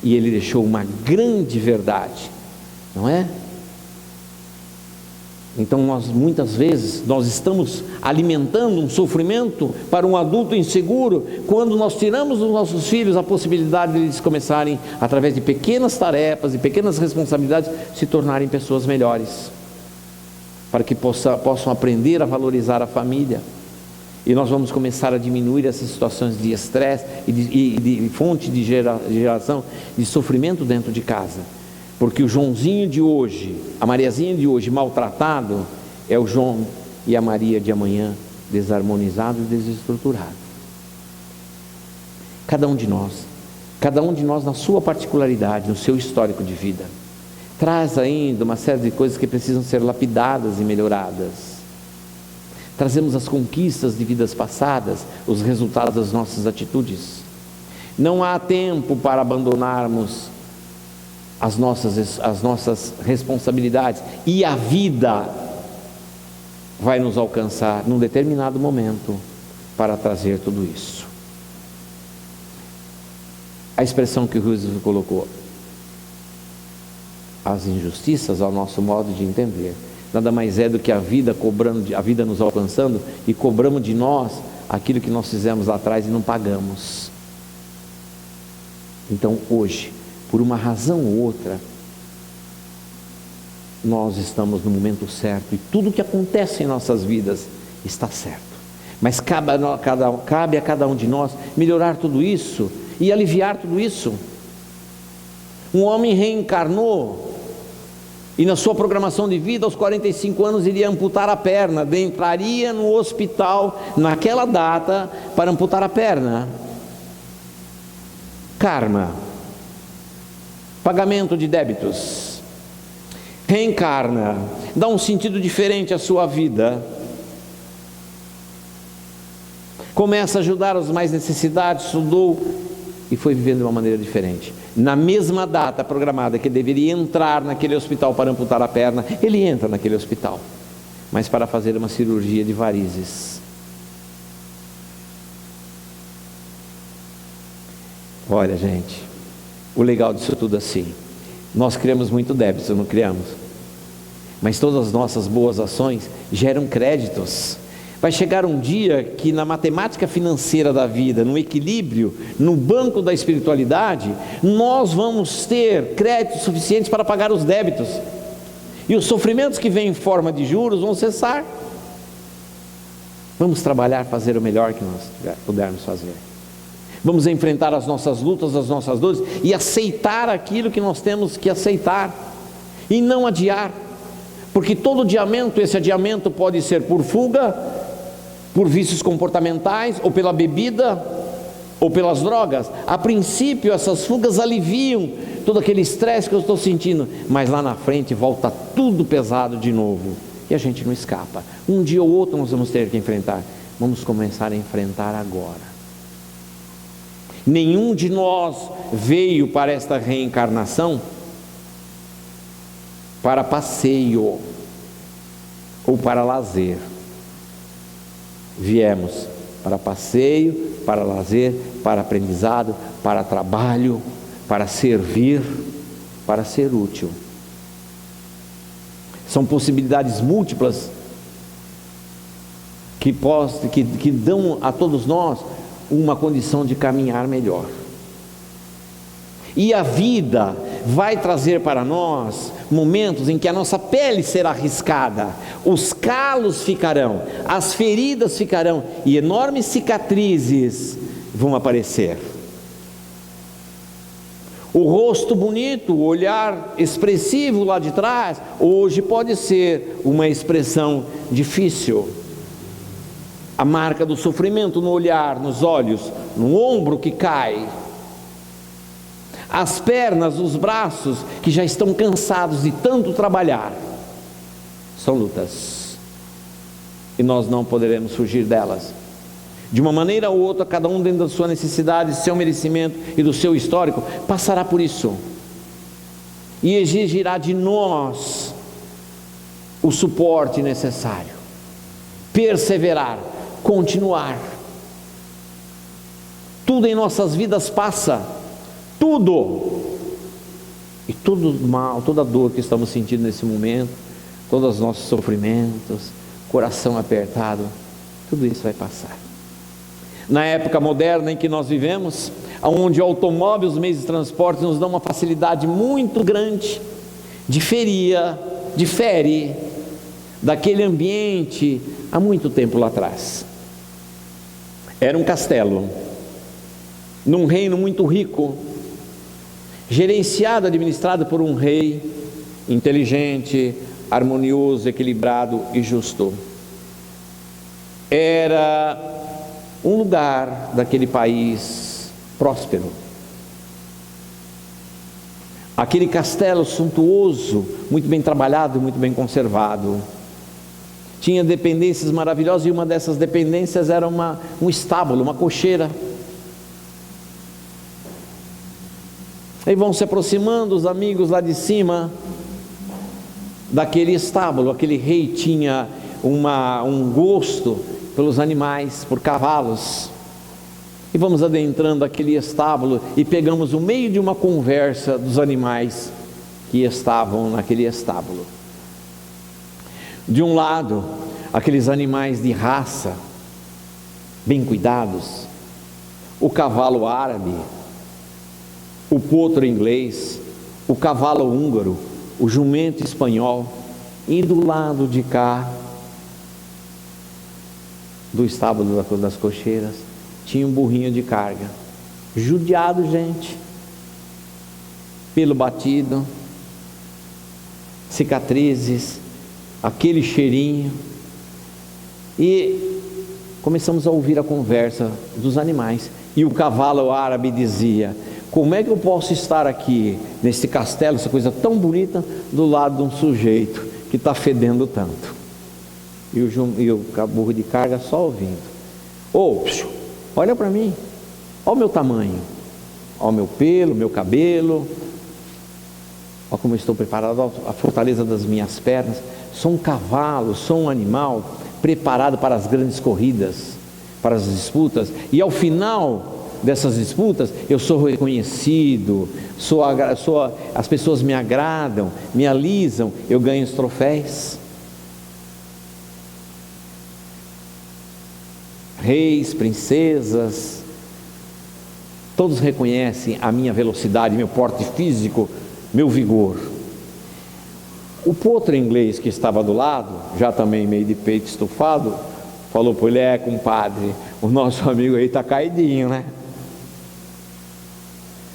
E ele deixou uma grande verdade, não é? Então muitas vezes nós estamos alimentando um sofrimento para um adulto inseguro, quando nós tiramos dos nossos filhos a possibilidade de eles começarem, através de pequenas tarefas e pequenas responsabilidades, se tornarem pessoas melhores, para que possam aprender a valorizar a família. E nós vamos começar a diminuir essas situações de estresse e de fonte de geração de sofrimento dentro de casa. Porque o Joãozinho de hoje, a Mariazinha de hoje maltratado, é o João e a Maria de amanhã desarmonizado e desestruturado. Cada um de nós na sua particularidade, no seu histórico de vida, traz ainda uma série de coisas que precisam ser lapidadas e melhoradas. Trazemos as conquistas de vidas passadas, os resultados das nossas atitudes. Não há tempo para abandonarmos as nossas responsabilidades, e a vida vai nos alcançar num determinado momento para trazer tudo isso. A expressão que o Roosevelt colocou, as injustiças, ao nosso modo de entender, nada mais é do que a vida nos alcançando e cobramos de nós aquilo que nós fizemos lá atrás e não pagamos. Então hoje, por uma razão ou outra, nós estamos no momento certo e tudo que acontece em nossas vidas está certo. Mas cabe a cada um de nós melhorar tudo isso e aliviar tudo isso. Um homem reencarnou e na sua programação de vida, aos 45 anos, iria amputar a perna, entraria no hospital naquela data para amputar a perna. Karma, pagamento de débitos. Reencarna, dá um sentido diferente à sua vida, começa a ajudar os mais necessitados, estudou e foi vivendo de uma maneira diferente. Na mesma data programada que deveria entrar naquele hospital para amputar a perna, ele entra naquele hospital, mas para fazer uma cirurgia de varizes. Olha, gente, o legal disso tudo é assim, nós criamos muito débito, não criamos? Mas todas as nossas boas ações geram créditos. Vai chegar um dia que na matemática financeira da vida, no equilíbrio, no banco da espiritualidade, nós vamos ter créditos suficientes para pagar os débitos. E os sofrimentos que vêm em forma de juros vão cessar. Vamos trabalhar, fazer o melhor que nós pudermos fazer. Vamos enfrentar as nossas lutas, as nossas dores e aceitar aquilo que nós temos que aceitar. E não adiar. Porque todo adiamento, esse adiamento pode ser por fuga, por vícios comportamentais, ou pela bebida, ou pelas drogas. A princípio essas fugas aliviam todo aquele estresse que eu estou sentindo, mas lá na frente volta tudo pesado de novo, e a gente não escapa. Um dia ou outro nós vamos ter que enfrentar. Vamos começar a enfrentar agora. Nenhum de nós veio para esta reencarnação para passeio ou para lazer. Viemos para passeio, para lazer, para aprendizado, para trabalho, para servir, para ser útil. São possibilidades múltiplas que dão a todos nós uma condição de caminhar melhor. E a vida vai trazer para nós momentos em que a nossa pele será riscada, os calos ficarão, as feridas ficarão e enormes cicatrizes vão aparecer. O rosto bonito, o olhar expressivo lá de trás, hoje pode ser uma expressão difícil. A marca do sofrimento no olhar, nos olhos, no ombro que cai. As pernas, os braços que já estão cansados de tanto trabalhar. São lutas. E nós não poderemos fugir delas. De uma maneira ou outra, cada um dentro da sua necessidade, seu merecimento e do seu histórico, passará por isso. E exigirá de nós o suporte necessário. Perseverar, continuar. Tudo em nossas vidas passa. Tudo. E tudo mal, toda dor que estamos sentindo nesse momento, todos os nossos sofrimentos, coração apertado, tudo isso vai passar. Na época moderna em que nós vivemos, onde o automóvel e os meios de transporte nos dão uma facilidade muito grande, difere daquele ambiente há muito tempo lá atrás. Era um castelo, num reino muito rico, gerenciado, administrado por um rei inteligente, harmonioso, equilibrado e justo. Era um lugar daquele país próspero. Aquele castelo suntuoso, muito bem trabalhado, muito bem conservado. Tinha dependências maravilhosas e uma dessas dependências era um estábulo, uma cocheira. Aí vão se aproximando os amigos lá de cima daquele estábulo. Aquele rei tinha um gosto pelos animais, por cavalos. E vamos adentrando aquele estábulo e pegamos o meio de uma conversa dos animais que estavam naquele estábulo. De um lado, aqueles animais de raça, bem cuidados, o cavalo árabe, o potro inglês, o cavalo húngaro, o jumento espanhol, e do lado de cá, do estábulo das cocheiras, tinha um burrinho de carga, judiado, gente, pelo batido, cicatrizes, aquele cheirinho. E começamos a ouvir a conversa dos animais, e o cavalo árabe dizia: como é que eu posso estar aqui nesse castelo, essa coisa tão bonita, do lado de um sujeito que está fedendo tanto? E o burro de carga só ouvindo. Olha para mim, olha o meu tamanho, olha o meu pelo, meu cabelo, olha como eu estou preparado, olha a fortaleza das minhas pernas. Sou um cavalo, sou um animal preparado para as grandes corridas, para as disputas, e ao final dessas disputas eu sou reconhecido, as pessoas me agradam, me alisam, eu ganho os troféus. Reis, princesas, todos reconhecem a minha velocidade, meu porte físico, meu vigor. O potro inglês que estava do lado, já também meio de peito estufado, falou para ele: compadre, o nosso amigo aí está caidinho, né?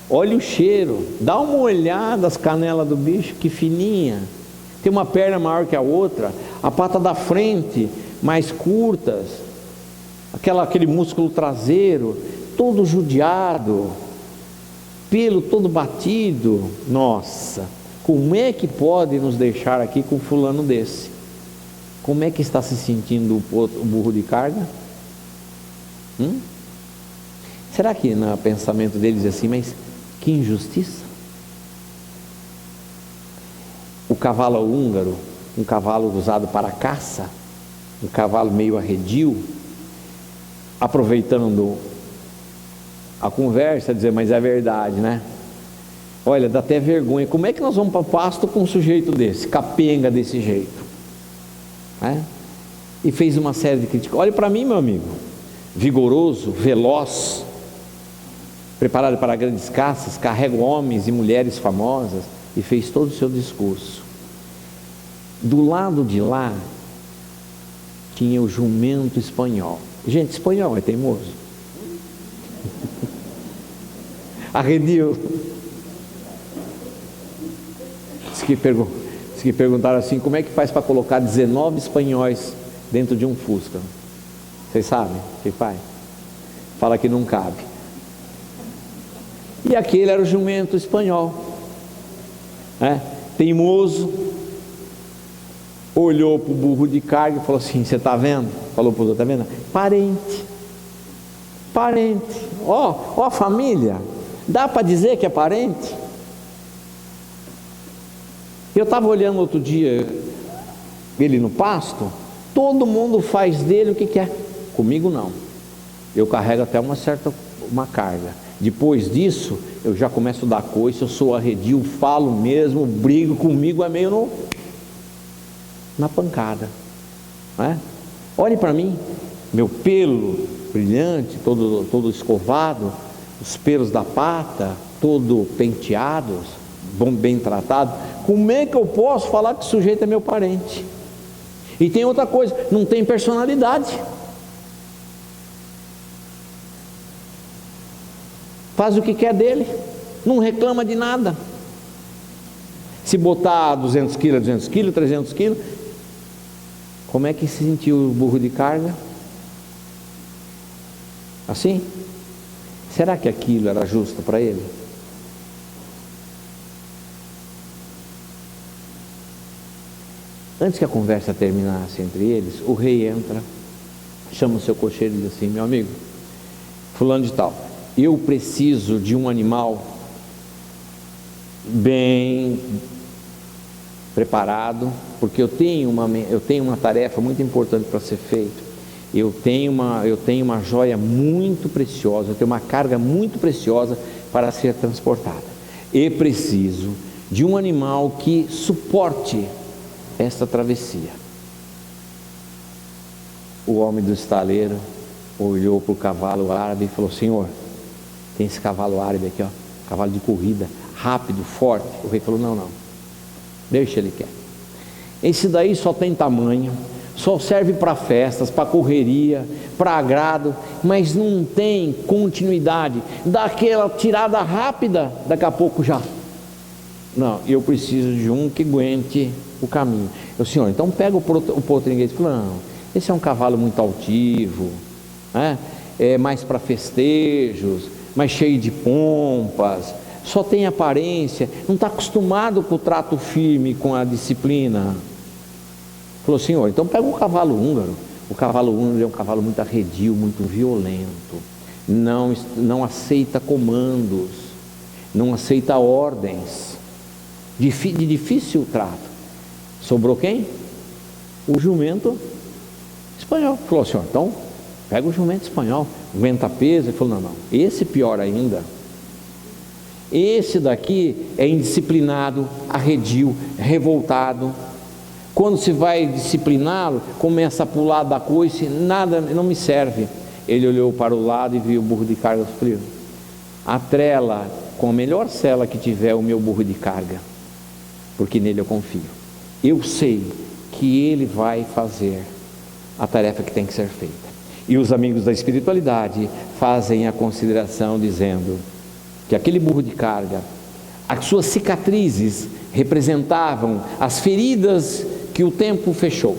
Olha o cheiro, dá uma olhada as canelas do bicho, que fininha, tem uma perna maior que a outra, a pata da frente mais curtas, aquele músculo traseiro todo judiado, pelo todo batido. Nossa, como é que pode nos deixar aqui com fulano desse? Como é que está se sentindo o burro de carga? Será que no pensamento deles é assim, mas que injustiça? O cavalo húngaro, um cavalo usado para caça, um cavalo meio arredio, aproveitando a conversa, dizer: mas é verdade, né? Olha, dá até vergonha. Como é que nós vamos para o pasto com um sujeito desse, capenga desse jeito? E fez uma série de críticas. Olhe para mim, meu amigo, vigoroso, veloz, preparado para grandes caças, carrega homens e mulheres famosas, e fez todo o seu discurso. Do lado de lá tinha o jumento espanhol. Gente, espanhol é teimoso. Arredio. Diz que perguntaram assim: como é que faz para colocar 19 espanhóis dentro de um Fusca? Vocês sabem o que faz? Fala que não cabe. E aquele era o jumento espanhol, teimoso. Olhou para o burro de carga e falou assim: você está vendo? Falou para o outro: está vendo? Parente, ó a família, dá para dizer que é parente? Eu estava olhando outro dia ele no pasto. Todo mundo faz dele o que quer, comigo não. Eu carrego até uma carga. Depois disso eu já começo a dar coice, eu sou arredio, falo mesmo, brigo, comigo é meio na pancada, Olhe para mim, meu pelo brilhante, todo escovado, os pelos da pata todo penteados, bem tratado. Como é que eu posso falar que o sujeito é meu parente? E tem outra coisa, não tem personalidade, faz o que quer dele, não reclama de nada. Se botar 200 quilos, 200 quilos, 300 quilos, como é que se sentiu o burro de carga? Assim? Será que aquilo era justo para ele? Antes que a conversa terminasse entre eles, o rei entra, chama o seu cocheiro e diz assim: meu amigo, fulano de tal, eu preciso de um animal bem preparado, porque eu tenho uma tarefa muito importante para ser feita. Eu tenho uma joia muito preciosa, eu tenho uma carga muito preciosa para ser transportada, e preciso de um animal que suporte esta travessia. O homem do estaleiro olhou para o cavalo árabe e falou: senhor, tem esse cavalo árabe aqui, cavalo de corrida, rápido, forte. O rei falou: não, deixa ele quieto. Esse daí só tem tamanho, só serve para festas, para correria, para agrado, mas não tem continuidade, dá aquela tirada rápida, daqui a pouco já. Não, eu preciso de um que aguente o caminho. O senhor, então pega o português e fala: não, esse é um cavalo muito altivo, é mais para festejos, mais cheio de pompas, só tem aparência, não está acostumado com o trato firme, com a disciplina. Falou: senhor, então pega o cavalo húngaro. O cavalo húngaro é um cavalo muito arredio, muito violento, não aceita comandos, não aceita ordens, de difícil trato. Sobrou quem? O jumento espanhol. Falou: senhor, então pega o jumento espanhol, aguenta peso. Ele falou: não, esse pior ainda. Esse daqui é indisciplinado, arredio, revoltado. Quando se vai discipliná-lo, começa a pular da coice, nada, não me serve. Ele olhou para o lado e viu o burro de carga frio. Atrela com a melhor sela que tiver o meu burro de carga, porque nele eu confio. Eu sei que ele vai fazer a tarefa que tem que ser feita. E os amigos da espiritualidade fazem a consideração dizendo que aquele burro de carga, as suas cicatrizes representavam as feridas que o tempo fechou,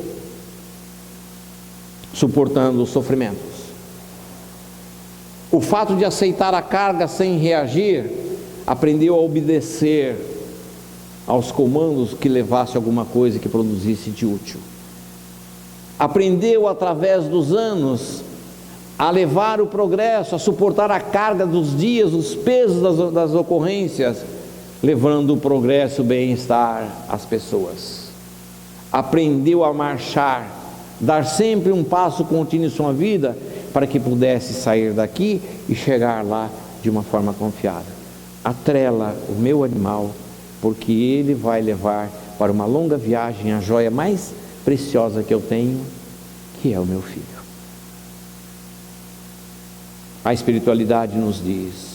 suportando os sofrimentos. O fato de aceitar a carga sem reagir, aprendeu a obedecer aos comandos que levasse alguma coisa que produzisse de útil. Aprendeu através dos anos a levar o progresso, a suportar a carga dos dias, os pesos das ocorrências, levando o progresso, o bem-estar às pessoas. Aprendeu a marchar, dar sempre um passo contínuo em sua vida, para que pudesse sair daqui e chegar lá de uma forma confiada. atrela o meu animal, porque ele vai levar para uma longa viagem a joia mais preciosa que eu tenho, que é o meu filho. A espiritualidade nos diz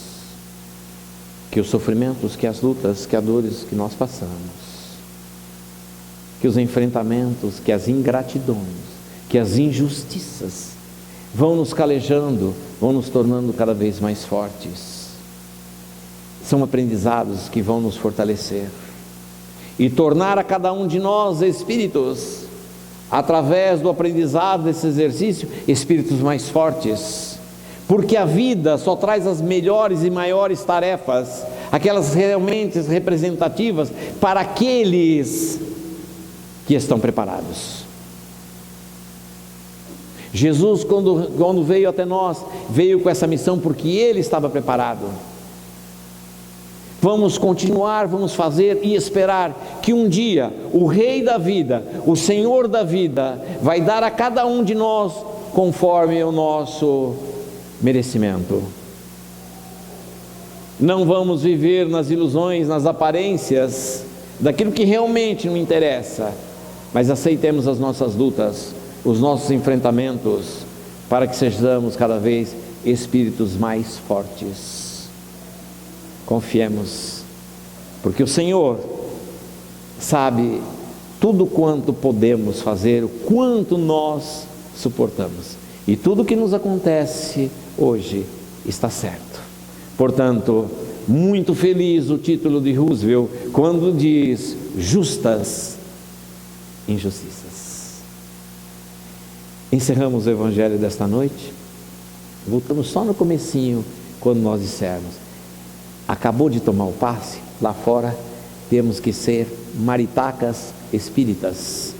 que os sofrimentos, que as lutas, que as dores que nós passamos, que os enfrentamentos, que as ingratidões, que as injustiças vão nos calejando, vão nos tornando cada vez mais fortes. São aprendizados que vão nos fortalecer e tornar a cada um de nós espíritos, através do aprendizado desse exercício, espíritos mais fortes. Porque a vida só traz as melhores e maiores tarefas, aquelas realmente representativas para aqueles que estão preparados. Jesus, quando veio até nós, veio com essa missão porque Ele estava preparado. Vamos continuar, vamos fazer e esperar que um dia o Rei da vida, o Senhor da vida, vai dar a cada um de nós conforme o nosso merecimento. Não vamos viver nas ilusões, nas aparências daquilo que realmente não interessa, mas aceitemos as nossas lutas, os nossos enfrentamentos, para que sejamos cada vez espíritos mais fortes. Confiemos, porque o Senhor sabe tudo quanto podemos fazer, o quanto nós suportamos, e tudo que nos acontece hoje está certo. Portanto, muito feliz o título de Roosevelt quando diz justas injustiças. Encerramos o Evangelho desta noite. Voltamos só no comecinho, quando nós dissermos: acabou de tomar o passe, lá fora temos que ser maritacas espíritas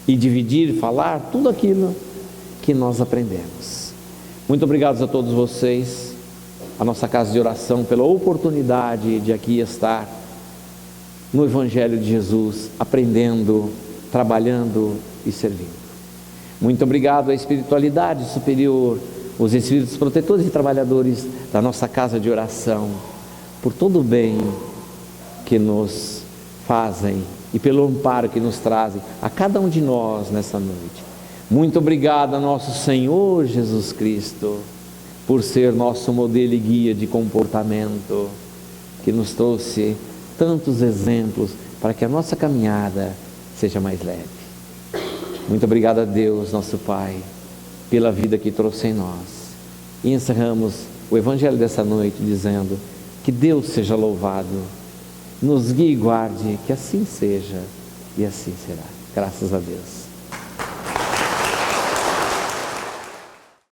e dividir, falar tudo aquilo que nós aprendemos. Muito obrigado a todos vocês, a nossa casa de oração, pela oportunidade de aqui estar no Evangelho de Jesus, aprendendo, trabalhando e servindo. Muito obrigado à espiritualidade superior, os espíritos protetores e trabalhadores da nossa casa de oração, por todo o bem que nos fazem e pelo amparo que nos trazem a cada um de nós nessa noite. Muito obrigado a nosso Senhor Jesus Cristo, por ser nosso modelo e guia de comportamento, que nos trouxe tantos exemplos para que a nossa caminhada seja mais leve. Muito obrigado a Deus, nosso Pai, pela vida que trouxe em nós. E encerramos o Evangelho dessa noite dizendo: que Deus seja louvado, nos guie e guarde, que assim seja e assim será. Graças a Deus.